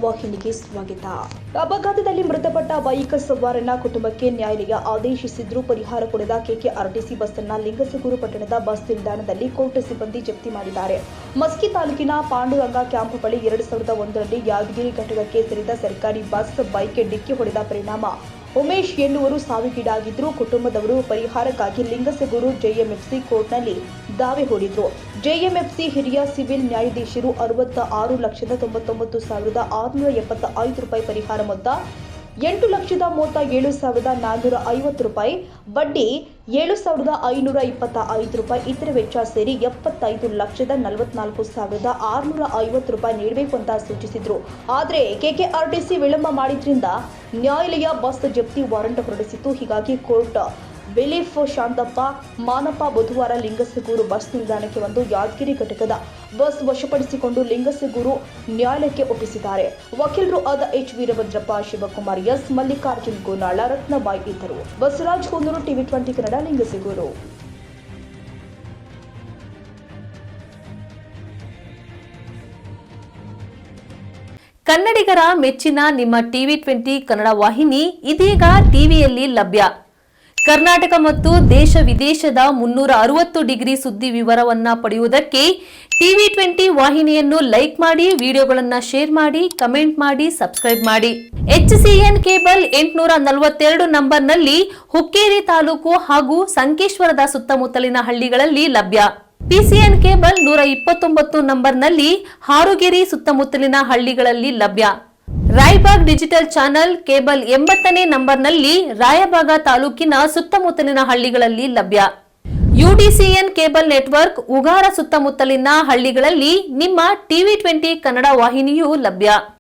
ವಾಹಿನಿಗೆ ಸ್ವಾಗತ. ಅಪಘಾತದಲ್ಲಿ ಮೃತಪಟ್ಟ ಬೈಕ್ ಸವಾರನ ಕುಟುಂಬಕ್ಕೆ ನ್ಯಾಯಾಲಯ ಆದೇಶಿಸಿದ್ರೂ ಪರಿಹಾರ ಕೊಡದ ಕೆಕೆಆರ್ಟಿಸಿ ಬಸ್ ಅನ್ನು ಲಿಂಗಸಗೂರು ಪಟ್ಟಣದ ಬಸ್ ನಿಲ್ದಾಣದಲ್ಲಿ ಕೋರ್ಟ್ ಸಿಬ್ಬಂದಿ ಜಪ್ತಿ ಮಾಡಿದ್ದಾರೆ. ಮಸ್ಕಿ ತಾಲೂಕಿನ ಪಾಂಡುರಂಗ ಕ್ಯಾಂಪ್ ಬಳಿ 2001ರಲ್ಲಿ ಯಾದಗಿರಿ ಘಟಕಕ್ಕೆ ಸೇರಿದ ಸರ್ಕಾರಿ ಬಸ್ ಬೈಕ್ಗೆ ಡಿಕ್ಕಿ ಹೊಡೆದ ಪರಿಣಾಮ ಉಮೇಶ್ ಎನ್ನುವರು ಸಾವಿಗೀಡಾಗಿದ್ದರು. ಕುಟುಂಬದವರು ಪರಿಹಾರಕ್ಕಾಗಿ ಲಿಂಗಸಗೂರು ಜೆಎಂಎಫ್ಸಿ ಕೋರ್ಟ್ನಲ್ಲಿ ದಾವೆ ಹೂಡಿದ್ರು. ಜೆಎಂಎಫ್ಸಿ ಹಿರಿಯ ಸಿವಿಲ್ ನ್ಯಾಯಾಧೀಶರು 66,99,675 ರೂಪಾಯಿ ಪರಿಹಾರ ಮೊತ್ತ, 8,37,450 ರೂಪಾಯಿ, ಬಡ್ಡಿ 7,525 ರೂಪಾಯಿ, ಇತರೆ ವೆಚ್ಚ ಸೇರಿ 75,44,650 ರೂಪಾಯಿ ನೀಡಬೇಕು ಅಂತ ಸೂಚಿಸಿದ್ರು. ಆದರೆ ಕೆಕೆಆರ್ಟಿಸಿ ವಿಳಂಬ ಮಾಡಿದ್ರಿಂದ ನ್ಯಾಯಾಲಯ ಬಸ್ ಜಪ್ತಿ ವಾರಂಟ್ ಹೊರಡಿಸಿತ್ತು. ಹೀಗಾಗಿ ಕೋರ್ಟ್ ಬಿಲೀಫ್ ಶಾಂತಪ್ಪ ಮಾನಪ್ಪ ಬುಧವಾರ ಲಿಂಗಸಗೂರು ಬಸ್ ನಿಲ್ದಾಣಕ್ಕೆ ಬಂದು ಯಾದಗಿರಿ ಘಟಕದ ಬಸ್ ವಶಪಡಿಸಿಕೊಂಡು ಲಿಂಗಸಗೂರು ನ್ಯಾಯಾಲಯಕ್ಕೆ ಒಪ್ಪಿಸಿದ್ದಾರೆ. ವಕೀಲರು ಆದ ಎಚ್ ವೀರಭದ್ರಪ್ಪ, ಶಿವಕುಮಾರ್ ಎಸ್, ಮಲ್ಲಿಕಾರ್ಜುನ್ ಗೋನಾಳ, ರತ್ನಬಾಯಿ ಇದ್ದರು. ಬಸವರಾಜ್ ಹೊನ್ನೂರು, ಟಿವಿ 20 ಕನ್ನಡ, ಲಿಂಗಸಗೂರು. ಕನ್ನಡಿಗರ ಮೆಚ್ಚಿನ ನಿಮ್ಮ ಟಿವಿ 20 ಕನ್ನಡ ವಾಹಿನಿ ಇದೀಗ ಟಿವಿಯಲ್ಲಿ ಲಭ್ಯ. ಕರ್ನಾಟಕ ಮತ್ತು ದೇಶ ವಿದೇಶದ 360 ಡಿಗ್ರಿ ಸುದ್ದಿ ವಿವರವನ್ನ ಪಡೆಯುವುದಕ್ಕೆ ಟಿವಿ 20 ವಾಹಿನಿಯನ್ನು ಲೈಕ್ ಮಾಡಿ, ವಿಡಿಯೋಗಳನ್ನು ಶೇರ್ ಮಾಡಿ, ಕಮೆಂಟ್ ಮಾಡಿ, ಸಬ್ಸ್ಕ್ರೈಬ್ ಮಾಡಿ. HCN ಕೇಬಲ್ 842 ನಂಬರ್ನಲ್ಲಿ ಹುಕ್ಕೇರಿ ತಾಲೂಕು ಹಾಗೂ ಸಂಕೇಶ್ವರದ ಸುತ್ತಮುತ್ತಲಿನ ಹಳ್ಳಿಗಳಲ್ಲಿ ಲಭ್ಯ. PCN ಕೇಬಲ್ 129 ನಂಬರ್ನಲ್ಲಿ ಹಾರುಗೆರೆ ಸುತ್ತಮುತ್ತಲಿನ ಹಳ್ಳಿಗಳಲ್ಲಿ ಲಭ್ಯ. ರಾಯಬಾಗ್ ಡಿಜಿಟಲ್ ಚಾನೆಲ್ ಕೇಬಲ್ 80ನೇ ನಂಬರ್ನಲ್ಲಿ ರಾಯಬಾಗ ತಾಲೂಕಿನ ಸುತ್ತಮುತ್ತಲಿನ ಹಳ್ಳಿಗಳಲ್ಲಿ ಲಭ್ಯ. UDCN ಕೇಬಲ್ ನೆಟ್ವರ್ಕ್ ಉಗಾರ ಸುತ್ತಮುತ್ತಲಿನ ಹಳ್ಳಿಗಳಲ್ಲಿ ನಿಮ್ಮ ಟಿವಿ 20 ಕನ್ನಡ ವಾಹಿನಿಯೂ ಲಭ್ಯ.